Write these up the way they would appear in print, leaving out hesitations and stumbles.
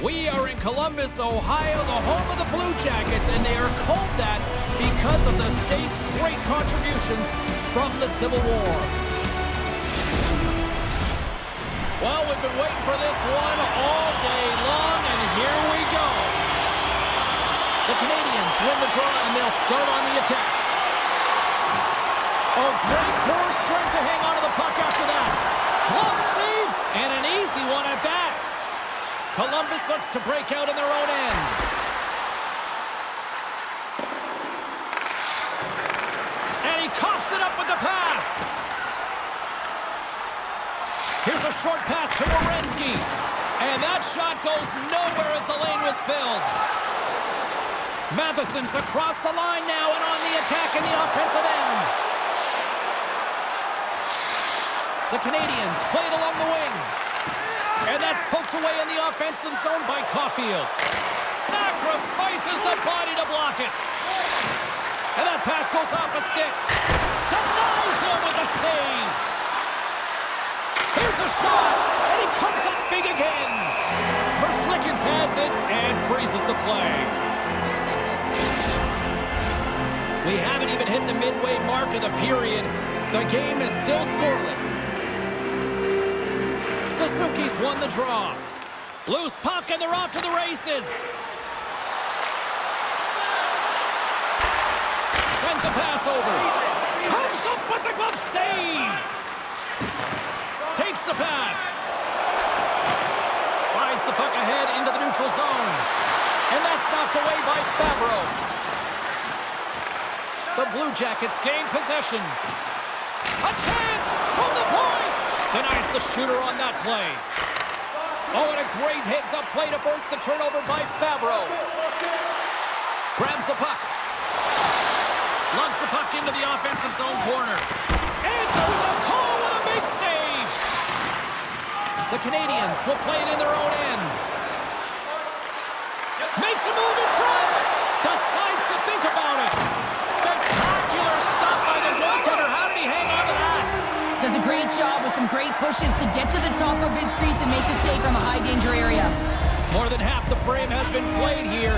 We are in Columbus, Ohio, the home of the Blue Jackets, and they are called that because of the state's great contributions from the Civil War. Well, we've been waiting for this one all day long, and here we go. The Canadians win the draw, and they'll start on the attack. Oh, great core strength to hang on to the puck after that. Glove save, and an easy one at that. Columbus looks to break out in their own end. And he coughs it up with the pass. Here's a short pass to Werenski. And that shot goes nowhere as the lane was filled. Matheson's across the line now and on the attack in the offensive end. The Canadians played along the wing. And that's poked away in the offensive zone by Caulfield. Sacrifices the body to block it. And that pass goes off a stick. Denies him with a save. Here's a shot, and he comes up big again. Merzlikins has it and freezes the play. We haven't even hit the midway mark of the period. The game is still scoreless. Suzuki's won the draw. Loose puck, and they're off to the races. Sends a pass over. Comes up with the glove save. Takes the pass. Slides the puck ahead into the neutral zone. And that's knocked away by Fabro. The Blue Jackets gain possession. A chance from the point. Denies the shooter on that play. Oh, and a great heads-up play to force the turnover by Fabro. Grabs the puck. Lugs the puck into the offensive zone corner. Answers the call with a big save. The Canadians will play it in their own end. Makes a move in front. Decides to think about it. Spectacular stop by the goaltender. How did he hang on to that? Does a great job with some great pushes to get to the top of his crease and make a save from a high-danger area. More than half the frame has been played here.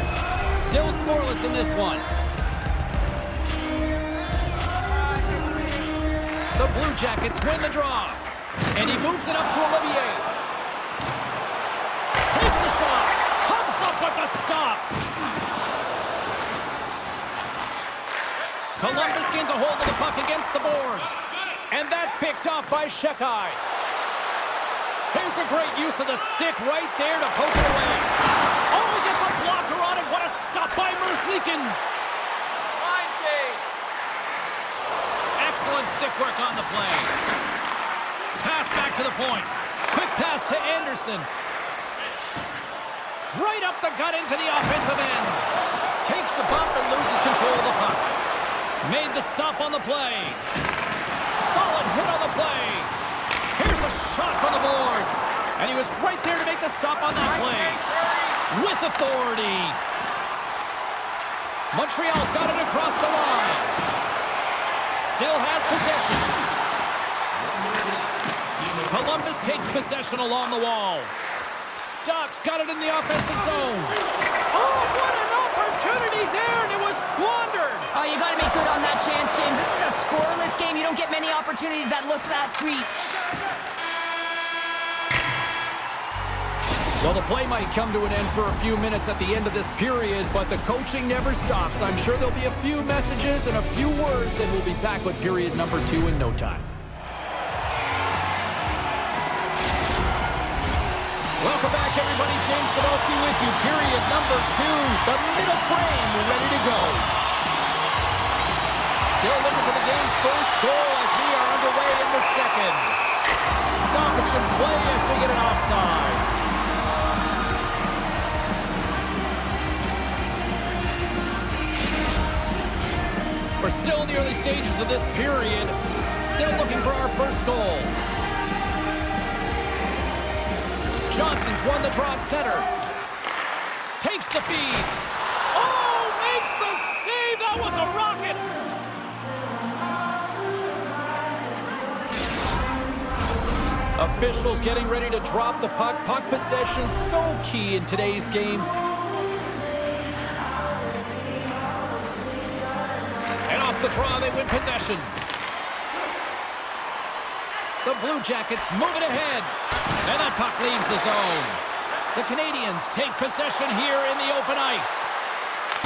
Still scoreless in this one. The Blue Jackets win the draw. And he moves it up to Olivier. Takes a shot. Comes up with the stop. Columbus gains a hold of the puck against the boards. And that's picked off by Shekai. Here's a great use of the stick right there to poke it away. Oh, he gets a blocker on it. What a stop by Merzlikins. Excellent stick work on the play. Pass back to the point. Quick pass to Anderson. Right up the gut into the offensive end. Takes a bump and loses control of the puck. Made the stop on the play. Solid hit on the play. Here's a shot from the boards. And he was right there to make the stop on that play. With authority. Montreal's got it across the line. Still has possession. Columbus takes possession along the wall. Doc's got it in the offensive zone. Oh, what an opportunity there, and it was squandered. Oh, you got to make good on that chance, James. This is a scoreless game. You don't get many opportunities that look that sweet. Well, the play might come to an end for a few minutes at the end of this period, but the coaching never stops. I'm sure there'll be a few messages and a few words, and we'll be back with period number 2 in no time. Welcome back, everybody. James Cybulski with you. Period number 2. The middle frame ready to go. Still looking for the game's first goal as we are underway in the second. Stoppage in play as we get an offside. We're still in the early stages of this period. Still looking for our first goal. Johnson's won the draw at center. Takes the feed. Oh, makes the save. That was a rocket. Officials getting ready to drop the puck. Puck possession so key in today's game. And off the draw, they win possession. The Blue Jackets move it ahead. And that puck leaves the zone. The Canadians take possession here in the open ice.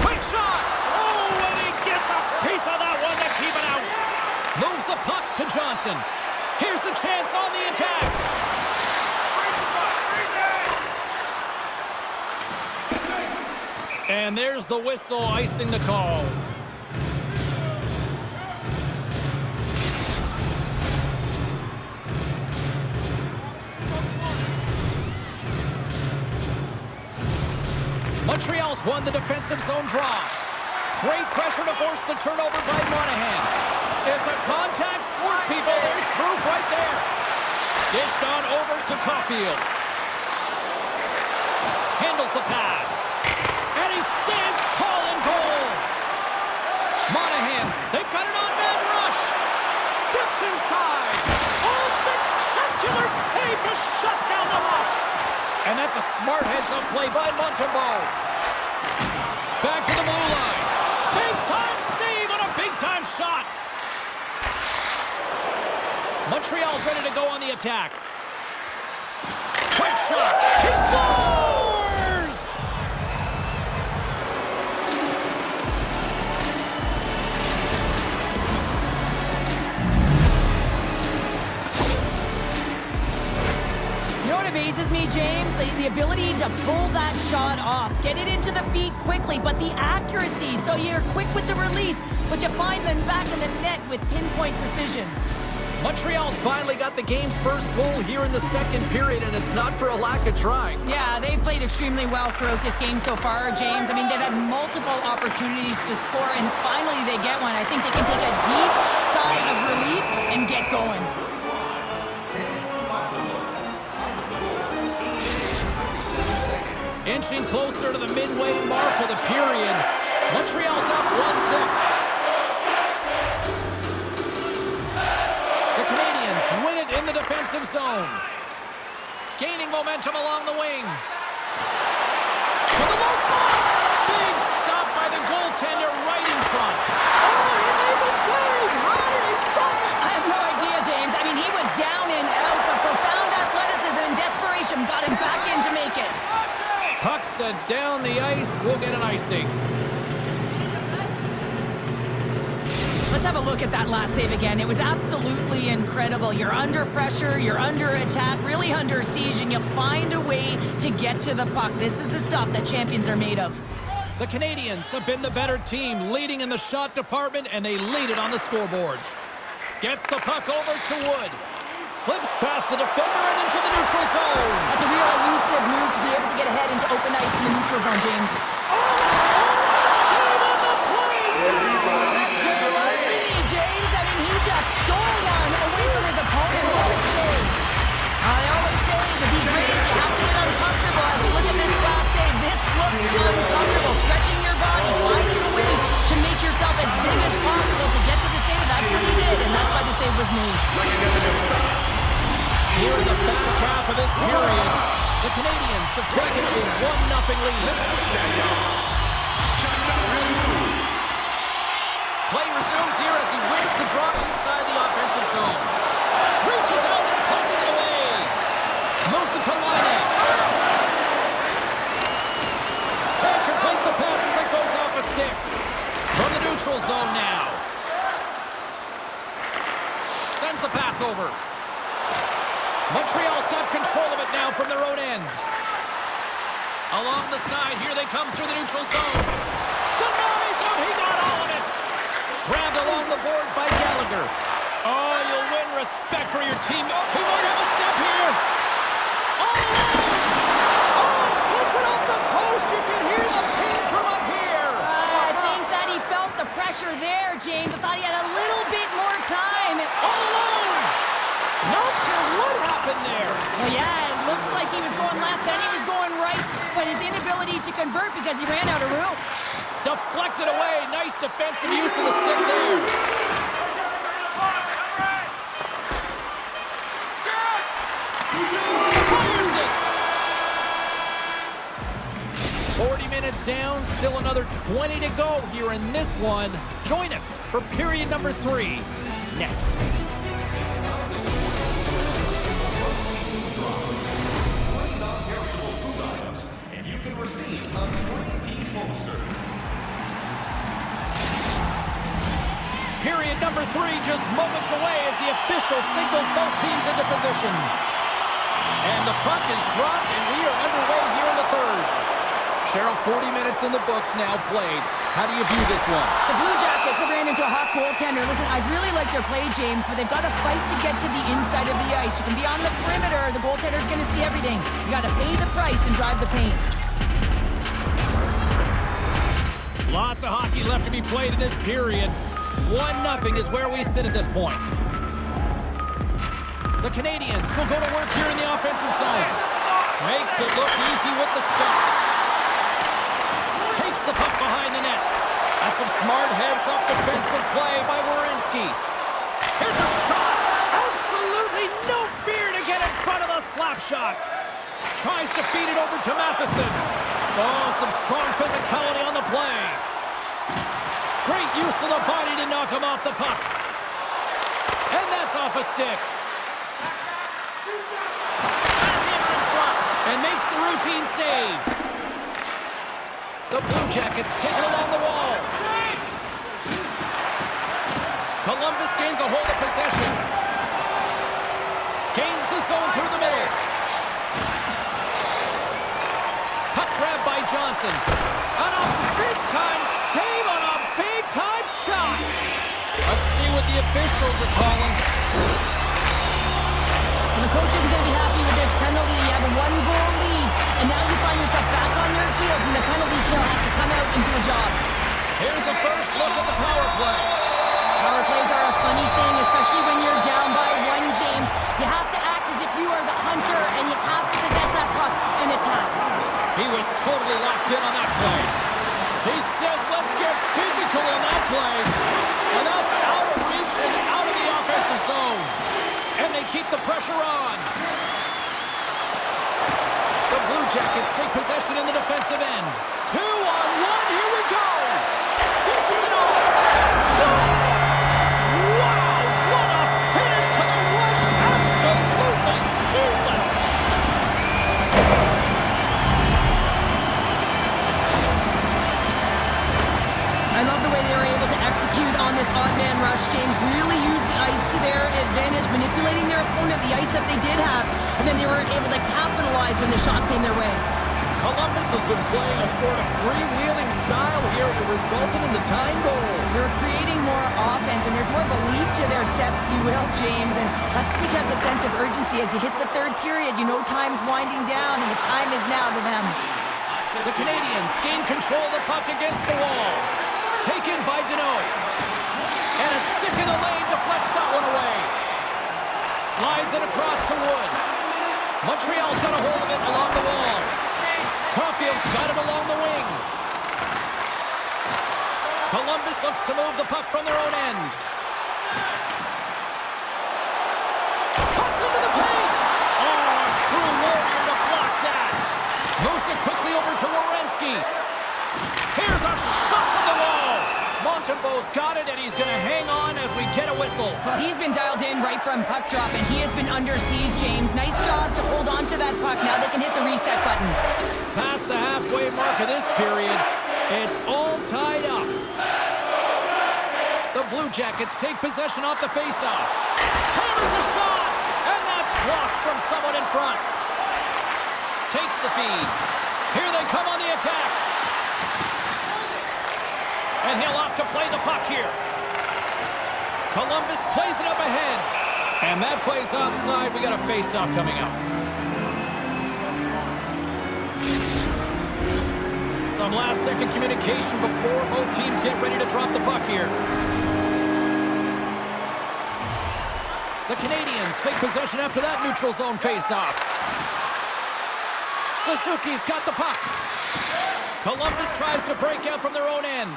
Quick shot! Oh, and he gets a piece of that one to keep it out. Moves the puck to Johnson. Here's a chance on the attack. And there's the whistle icing the call. Montreal's won the defensive zone draw. Great pressure to force the turnover by Monahan. It's a contact sport, people. There's proof right there. Dished on over to Caulfield. Handles the pass. And he stands tall in goal. Monahan's, they've got an on-man rush. Steps inside. Oh, spectacular save to shut down the rush. And that's a smart heads-up play by Montembeault. Back to the blue line. Big-time save on a big-time shot. Montreal's ready to go on the attack. Quick shot. He scores! You know what amazes me, James? The ability to pull that shot off. Get it into the feet quickly, but the accuracy. So you're quick with the release, but you find them back in the net with pinpoint precision. Montreal's finally got the game's first goal here in the second period, and it's not for a lack of trying. Yeah, they've played extremely well throughout this game so far, James. I mean, they've had multiple opportunities to score, and finally they get one. I think they can take a deep sigh of relief and get going. Inching closer to the midway mark of the period. Montreal's up 1-0. Win it in the defensive zone. Gaining momentum along the wing. To the low slot. Big stop by the goaltender right in front. Oh, he made the save. How did he stop it? I have no idea, James. I mean, he was down and out, but profound athleticism and desperation got him back in to make it. Puck sent down the ice. We'll get an icing. Let's have a look at that last save again. It was absolutely incredible. You're under pressure, you're under attack, really under siege, and you find a way to get to the puck. This is the stuff that champions are made of. The Canadians have been the better team, leading in the shot department, and they lead it on the scoreboard. Gets the puck over to Wood. Slips past the defender and into the neutral zone. That's a real elusive move to be able to get ahead into open ice in the neutral zone, James. Save on the play! James, I mean, he just stole one away from his opponent. What a save. I always say, to be great, you have to get uncomfortable. As we look at this last save, this looks uncomfortable. Stretching your body, finding a way to make yourself as big as possible to get to the save. That's what he did, and that's why the save was made. Here in the back half of this period, the Canadians have taken a 1-0 lead. Play resumes here as he wins the draw inside the offensive zone. Reaches out and puts it away. Moves it to Laine. Can't complete the pass as it goes off a stick. From the neutral zone now. Sends the pass over. Montreal's got control of it now from their own end. Along the side, here they come through the neutral zone. Denies him, he got all of it. Grabbed along the boards by Gallagher. Oh, you'll win respect for your team. He might have a step here. All alone. Oh, puts it off the post. You can hear the ping from up here. I think that he felt the pressure there, James. I thought he had a little bit more time. All alone. Not sure what happened there. Well, yeah, it looks like he was going left, then he was going right, but his inability ability to convert because he ran out of room. Deflected away. Nice defensive use of the stick there. Fires it. 40 minutes down. Still another 20 to go here in this one. Join us for period number 3 next. Period number 3 just moments away as the official signals both teams into position. And the puck is dropped, and we are underway here in the third. Cheryl, 40 minutes in the books now played. How do you view this one? The Blue Jackets have ran into a hot goaltender. Listen, I really like their play, James, but they've got to fight to get to the inside of the ice. You can be on the perimeter. The goaltender's going to see everything. You got to pay the price and drive the paint. Lots of hockey left to be played in this period. 1-0 is where we sit at this point. The Canadians will go to work here in the offensive zone. Makes it look easy with the stop. Takes the puck behind the net. That's some smart heads-up defensive play by Werenski. Here's a shot. Absolutely no fear to get in front of the slap shot. Tries to feed it over to Matheson. Oh, some strong physicality on the play. Great use of the body to knock him off the puck. And that's off a stick. Has him in front and makes the routine save. The Blue Jackets take it along the wall. Columbus gains a hold of possession. Gains the zone through the middle. Puck grab by Johnson. On a big-time save on a big-time shot. Let's see what the officials are calling. And the coach isn't going to be happy with this penalty. You have a 1-goal lead, and now you find yourself back on your heels, and the penalty kill has to come out and do a job. Here's a first look at the power play. Power plays are a funny thing, especially when you're down by 1, James. You have to act as if you are the hunter, and you have to possess that puck and attack. He was totally locked in on that play. He says, let's get physical on that play. And that's out of reach and out of the offensive zone. And they keep the pressure on. The Blue Jackets take possession in the defensive end. 2-on-1, here we go. Dishes it off. Scores! Wow, what a finish to the rush. Absolutely seamless. I love the way they were able to execute on this odd man rush, James. Really use the ice to their advantage, manipulating their opponent, the ice that they did have, and then they were able to capitalize when the shot came their way. Columbus has been playing a sort of freewheeling style here that resulted in the tying goal. They're creating more offense, and there's more belief to their step, if you will, James, and that's because a sense of urgency. As you hit the third period, you know time's winding down, and the time is now to them. The Canadians gain control of the puck against the wall. Taken by Deneau. And a stick in the lane deflects that one away. Slides it across to Wood. Montreal's got a hold of it along the wall. Caulfield's got it along the wing. Columbus looks to move the puck from their own end. Cuts into the paint. Oh, a true warrior to block that. Moves it quickly over to Werenski. Here's a shot to the wall. Montembeault's got it, and he's going to hang on as we get a whistle. Well, he's been dialed in right from puck drop, and he has been under siege, James. Nice job to hold on to that puck. Now they can hit the reset button. Past the halfway mark of this period, it's all tied up. The Blue Jackets take possession off the faceoff. Hammers a shot, and that's blocked from someone in front. Takes the feed. Here they come on the attack. And he'll opt to play the puck here. Columbus plays it up ahead. And that plays offside. We got a face-off coming up. Some last-second communication before both teams get ready to drop the puck here. The Canadians take possession after that neutral zone face-off. Suzuki's got the puck. Columbus tries to break out from their own end.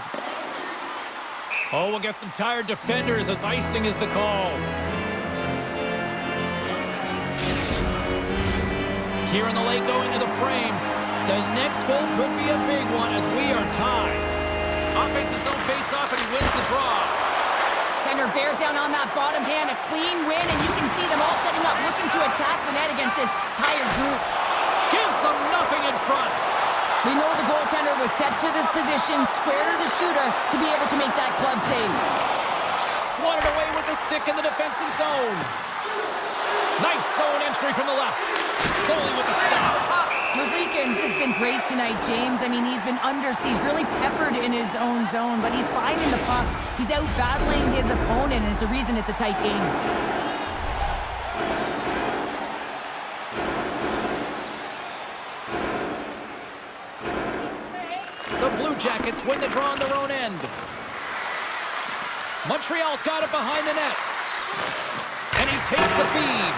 Oh, we'll get some tired defenders as icing is the call. Here in the late going to the frame. The next goal could be a big one as we are tied. Offensive zone face-off and he wins the draw. Center bears down on that bottom hand, a clean win, and you can see them all setting up, looking to attack the net against this tired group. Gives them nothing in front. We know the goaltender was set to this position, square to the shooter, to be able to make that glove save. Swatted away with the stick in the defensive zone. Nice zone entry from the left. Goalie with the stop. Merzlikins has been great tonight, James. I mean, he's been under siege, really peppered in his own zone, but he's finding the puck. He's out battling his opponent, and it's a reason it's a tight game. The Blue Jackets win the draw on their own end. Montreal's got it behind the net. And he takes the feed.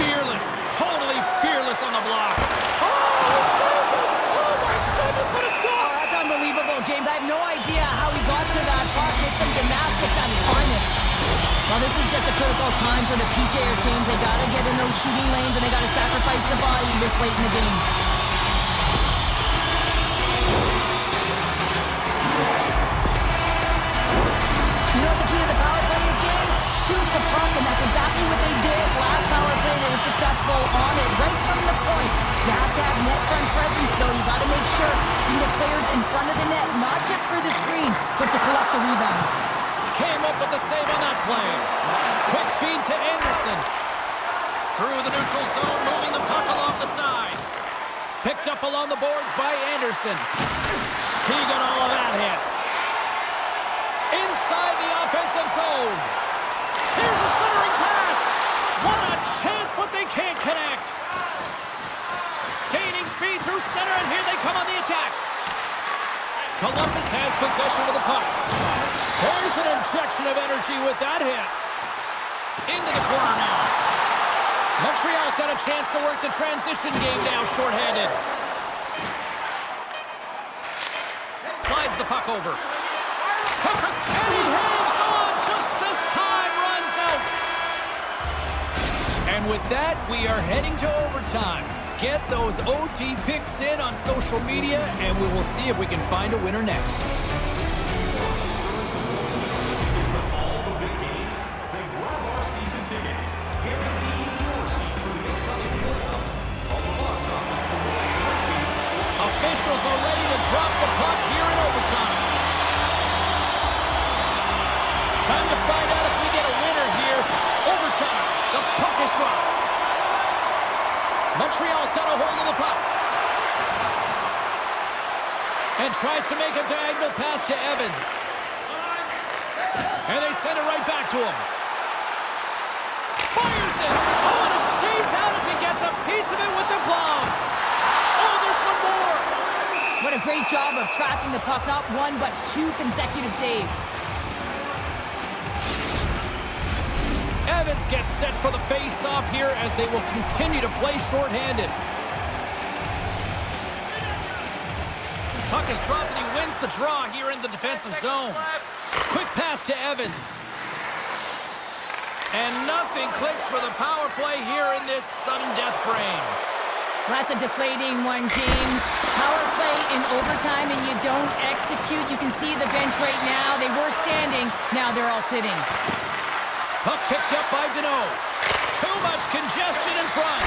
Fearless, totally fearless on the block. Oh, saved it! Oh my goodness, what a stop! Oh, that's unbelievable, James. I have no idea how he got to that puck. It's some gymnastics at its finest. Well, this is just a critical time for the PKers, James. They gotta get in those shooting lanes and they gotta sacrifice the body this late in the game. You know what the key to the power play is, James? Shoot the puck, and that's exactly what they did. Last power play, they were successful on it right from the point. You have to have net front presence, though. You got to make sure you get players in front of the net, not just for the screen, but to collect the rebound. Came up with the save on that play. Quick feed to Anderson. Through the neutral zone, moving the puck along the side. Picked up along the boards by Anderson. He got all of that hit. Inside the offensive zone. Here's a centering pass. What a chance, but they can't connect. Gaining speed through center, and here they come on the attack. Columbus has possession of the puck. There's an injection of energy with that hit. Into the corner now. Montreal's got a chance to work the transition game now, shorthanded. Slides the puck over. Texas, and he hangs on just as time runs out. And with that, we are heading to overtime. Get those OT picks in on social media, and we will see if we can find a winner next. Officials are ready to drop the puck here in overtime. Time to find out if we get a winner here. Overtime. The puck is dropped. Montreal's got a hold of the puck. And tries to make a diagonal pass to Evans. And they send it right back to him. Fires it. Oh, and it skates out as he gets a piece of it with the glove. Oh, there's one more. What a great job of tracking the puck. Not one, but two consecutive saves. Evans gets set for the face-off here as they will continue to play shorthanded. Puck is dropped and he wins the draw here in the defensive zone. Quick pass to Evans. And nothing clicks for the power play here in this sudden death frame. That's a deflating one, James. Power play in overtime and you don't execute. You can see the bench right now. They were standing. Now they're all sitting. Puck picked up by Deneau. Too much congestion in front.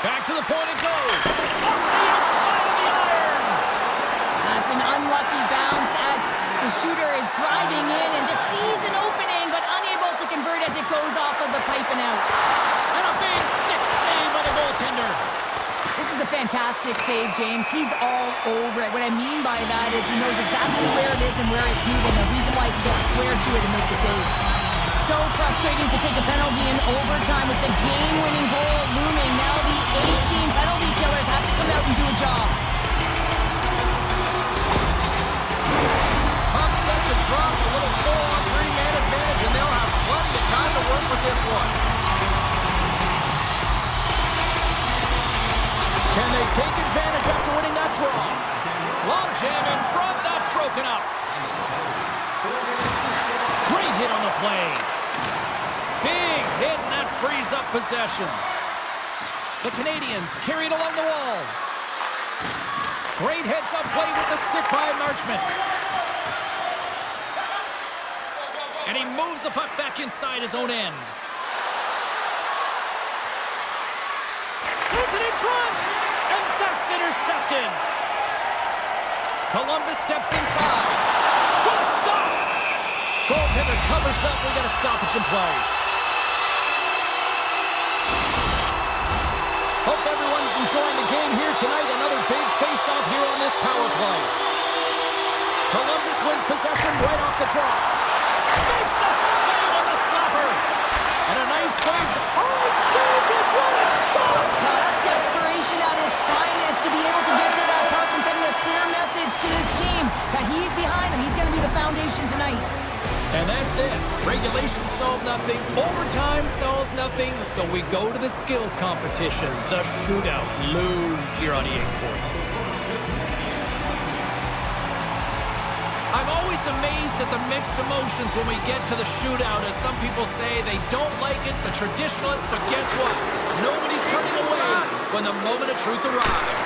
Back to the point it goes. Off the outside of the iron. That's an unlucky bounce as the shooter is driving in and just sees an opening but unable to convert as it goes off of the pipe and out. And a big stick save by the goaltender. This is a fantastic save, James. He's all over it. What I mean by that is he knows exactly where it is and where it's moving. The reason why he can get square to it and make the save. So frustrating to take a penalty in overtime with the game-winning goal looming. Now the 18 penalty killers have to come out and do a job. Puck set to drop, a little 4-on-3 man advantage, and they'll have plenty of time to work with this one. draw. Long jam in front. That's broken up. Great hit on the play. Big hit, and that frees up possession. The Canadians carry it along the wall. Great heads-up play with the stick by Marchment. And he moves the puck back inside his own end. Sends it in front, and that's intercepted. Columbus steps inside. What a stop! Goaltender covers up. We got a stoppage in play. Hope everyone's enjoying the game here tonight. Another big face-off here on this power play. Columbus wins possession right off the draw. Makes the save on the slapper. And a nice save. Oh, saved it. What a stop! Now that's desperation at its finest to be able to get to that puck and sending a clear message to his team that he's behind them. He's going to be the foundation tonight. And that's it. Regulation solved nothing. Overtime solves nothing. So we go to the skills competition. The shootout looms here on EA Sports. I'm always amazed at the mixed emotions when we get to the shootout. As some people say, they don't like it, the traditionalists, but guess what? Nobody's turning away when the moment of truth arrives.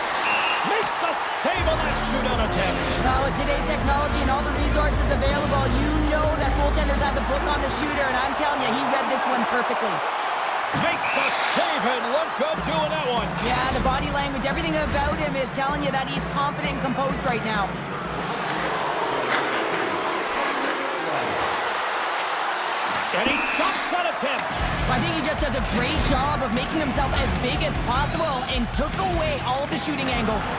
Makes a save on that shootout attempt. Now, with today's technology and all the resources available, you know that goaltenders have the book on the shooter, and I'm telling you, he read this one perfectly. Makes a save and look good doing that one. Yeah, the body language, everything about him is telling you that he's confident and composed right now. And he stops that attempt. I think he just does a great job of making himself as big as possible and took away all of the shooting angles.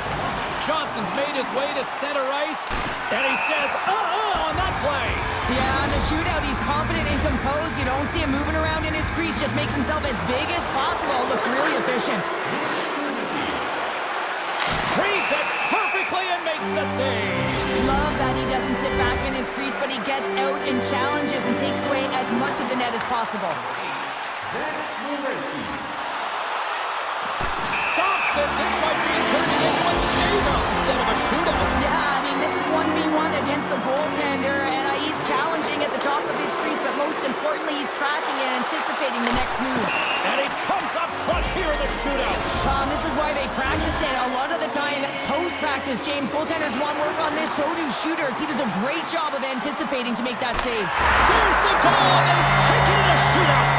Johnson's made his way to center ice, and he says, on that play. Yeah, in the shootout, he's confident and composed. You don't see him moving around in his crease, just makes himself as big as possible. Looks really efficient. Reads it perfectly and makes the save. Love that he doesn't sit back in his crease, but he gets out and challenges and takes away as much of the net as possible. Stops it. This might be turning into a save-out instead of a shootout. Yeah, I mean, this is 1v1 against the goaltender, and he's challenging at the top of his crease, but most importantly, he's tracking and anticipating the next move. And he comes up clutch here in the shootout. This is why they practice it. A lot of the time, post-practice, James, goaltenders want work on this, so do shooters. He does a great job of anticipating to make that save. There's the goal. They take it in a shootout.